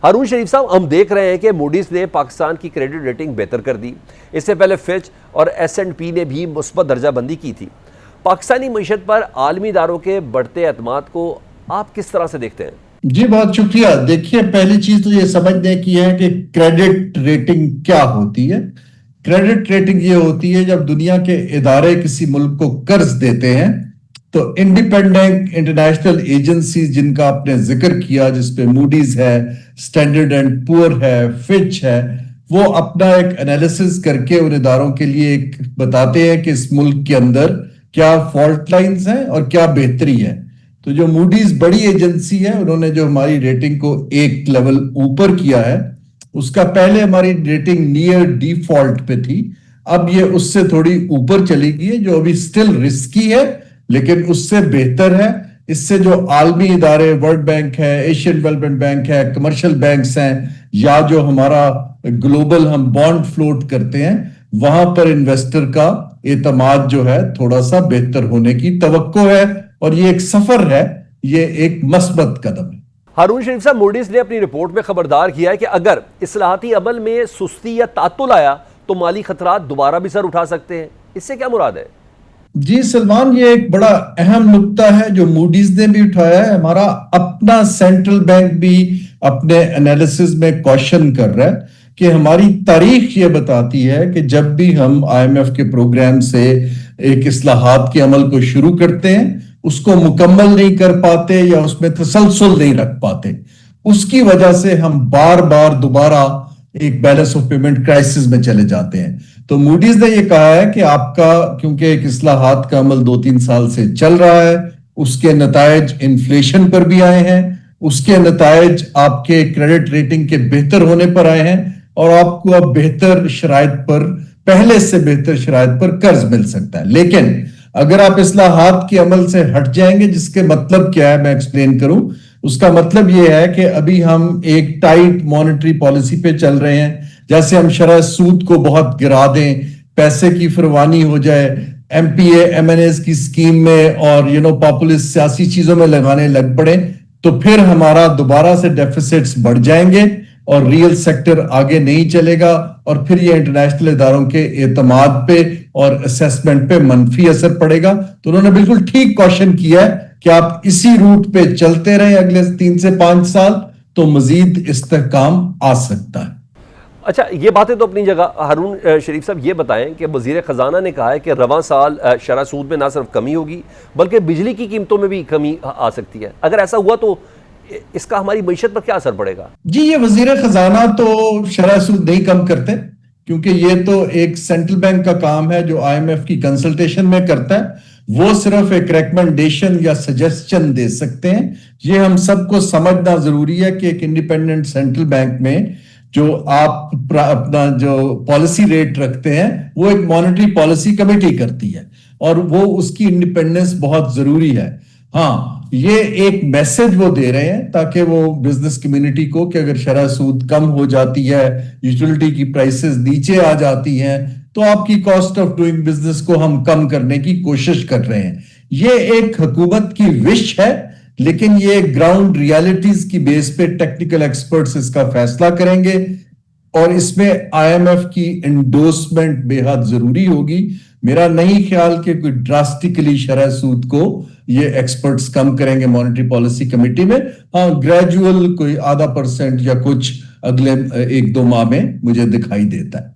ہارون شریف صاحب، ہم دیکھ رہے ہیں کہ موڈیز نے پاکستان کی کریڈٹ ریٹنگ بہتر کر دی۔ اس سے پہلے فچ اور ایس اینڈ پی نے بھی مثبت درجہ بندی کی تھی۔ پاکستانی معیشت پر عالمی اداروں کے بڑھتے اعتماد کو آپ کس طرح سے دیکھتے ہیں؟ جی بہت شکریہ۔ دیکھیے، پہلی چیز تو یہ سمجھنے کی ہے کہ کریڈٹ ریٹنگ کیا ہوتی ہے۔ کریڈٹ ریٹنگ یہ ہوتی ہے جب دنیا کے ادارے کسی ملک کو قرض دیتے ہیں تو انڈیپینڈنٹ انٹرنیشنل ایجنسیز جن کا آپ نے ذکر کیا، جس پہ موڈیز ہے، اسٹینڈرڈ اینڈ پور ہے، فچ ہے، وہ اپنا ایک انالیسس کر کے ان اداروں کے لیے ایک بتاتے ہیں کہ اس ملک کے اندر کیا فالٹ لائنز ہیں اور کیا بہتری ہے۔ تو جو موڈیز بڑی ایجنسی ہے، انہوں نے جو ہماری ریٹنگ کو ایک لیول اوپر کیا ہے، اس کا پہلے ہماری ریٹنگ نیئر ڈیفالٹ پہ تھی، اب یہ اس سے تھوڑی اوپر چلی گئی ہے، جو ابھی سٹل رسکی ہے لیکن اس سے بہتر ہے۔ اس سے جو عالمی ادارے، ورلڈ بینک ہے، ایشین ڈیولپمنٹ بینک ہے، کمرشل بینکس ہیں، یا جو ہمارا گلوبل ہم بانڈ فلوٹ کرتے ہیں، وہاں پر انویسٹر کا اعتماد جو ہے تھوڑا سا بہتر ہونے کی توقع ہے، اور یہ ایک سفر ہے، یہ ایک مثبت قدم ہے۔ ہارون شریف صاحب، موڈیز نے اپنی رپورٹ میں خبردار کیا ہے کہ اگر اصلاحاتی عمل میں سستی یا تعطل آیا تو مالی خطرات دوبارہ بھی سر اٹھا سکتے ہیں۔ اس سے کیا مراد ہے؟ جی سلمان، یہ ایک بڑا اہم نکتہ ہے جو موڈیز نے بھی اٹھایا ہے۔ ہمارا اپنا سینٹرل بینک بھی اپنے انالیسز میں کوشچن کر رہا ہے کہ ہماری تاریخ یہ بتاتی ہے کہ جب بھی ہم آئی ایم ایف کے پروگرام سے ایک اصلاحات کے عمل کو شروع کرتے ہیں، اس کو مکمل نہیں کر پاتے یا اس میں تسلسل نہیں رکھ پاتے، اس کی وجہ سے ہم بار بار دوبارہ ایک بیلنس آف پیمنٹ کرائسس میں چلے جاتے ہیں۔ تو موڈیز نے یہ کہا ہے کہ آپ کا، کیونکہ ایک اصلاحات کا عمل 2-3 سال سے چل رہا ہے، اس کے نتائج انفلیشن پر بھی آئے ہیں، اس کے نتائج آپ کے کریڈٹ ریٹنگ کے بہتر ہونے پر آئے ہیں، اور آپ کو اب بہتر شرائط پر، پہلے سے بہتر شرائط پر قرض مل سکتا ہے۔ لیکن اگر آپ اصلاحات کے عمل سے ہٹ جائیں گے، جس کے مطلب کیا ہے میں ایکسپلین کروں، اس کا مطلب یہ ہے کہ ابھی ہم ایک ٹائٹ مانیٹری پالیسی پہ چل رہے ہیں، جیسے ہم شرح سود کو بہت گرا دیں، پیسے کی فروانی ہو جائے، M P A M N As کی سکیم میں اور پاپولسٹ سیاسی چیزوں میں لگانے لگ پڑے، تو پھر ہمارا دوبارہ سے ڈیفیسٹس بڑھ جائیں گے اور ریئل سیکٹر آگے نہیں چلے گا، اور پھر یہ انٹرنیشنل اداروں کے اعتماد پہ اور اسیسمنٹ پہ منفی اثر پڑے گا۔ تو انہوں نے بالکل ٹھیک کوشچن کیا ہے کہ آپ اسی روٹ پہ چلتے رہیں اگلے 3 سے 5 سال، تو مزید استحکام آ سکتا ہے۔ اچھا، یہ باتیں تو اپنی جگہ۔ ہارون شریف صاحب، یہ بتائیں کہ وزیر خزانہ نے کہا ہے کہ رواں سال شرح سود میں نہ صرف کمی ہوگی بلکہ بجلی کی قیمتوں میں بھی کمی آ سکتی ہے۔ اگر ایسا ہوا تو اس کا ہماری معیشت پر کیا اثر پڑے گا؟ جی، یہ وزیر خزانہ تو شرح سود نہیں کم کرتے، کیونکہ یہ تو ایک سینٹرل بینک کا کام ہے جو آئی ایم ایف کی کنسلٹیشن میں کرتا ہے۔ وہ صرف ایک ریکمنڈیشن یا سجیسشن دے سکتے ہیں۔ یہ ہم سب کو سمجھنا ضروری ہے کہ ایک انڈیپینڈنٹ سینٹرل بینک میں جو آپ اپنا جو پالیسی ریٹ رکھتے ہیں، وہ ایک مانیٹری پالیسی کمیٹی کرتی ہے، اور وہ اس کی انڈیپینڈنس بہت ضروری ہے۔ ہاں، یہ ایک میسج وہ دے رہے ہیں تاکہ وہ بزنس کمیونٹی کو، کہ اگر شرح سود کم ہو جاتی ہے، یوٹیلٹی کی پرائسز نیچے آ جاتی ہیں، تو آپ کی کاسٹ آف ڈوئنگ بزنس کو ہم کم کرنے کی کوشش کر رہے ہیں۔ یہ ایک حکومت کی وش ہے، لیکن یہ گراؤنڈ ریالٹیز کی بیس پہ ٹیکنیکل ایکسپرٹس اس کا فیصلہ کریں گے، اور اس میں آئی ایم ایف کی انڈورسمنٹ بے حد ضروری ہوگی۔ میرا نہیں خیال کہ کوئی ڈراسٹکلی شرح سود کو یہ ایکسپرٹس کم کریں گے مانیٹری پالیسی کمیٹی میں۔ ہاں، گریجول کوئی 0.5% یا کچھ اگلے 1-2 ماہ میں مجھے دکھائی دیتا ہے۔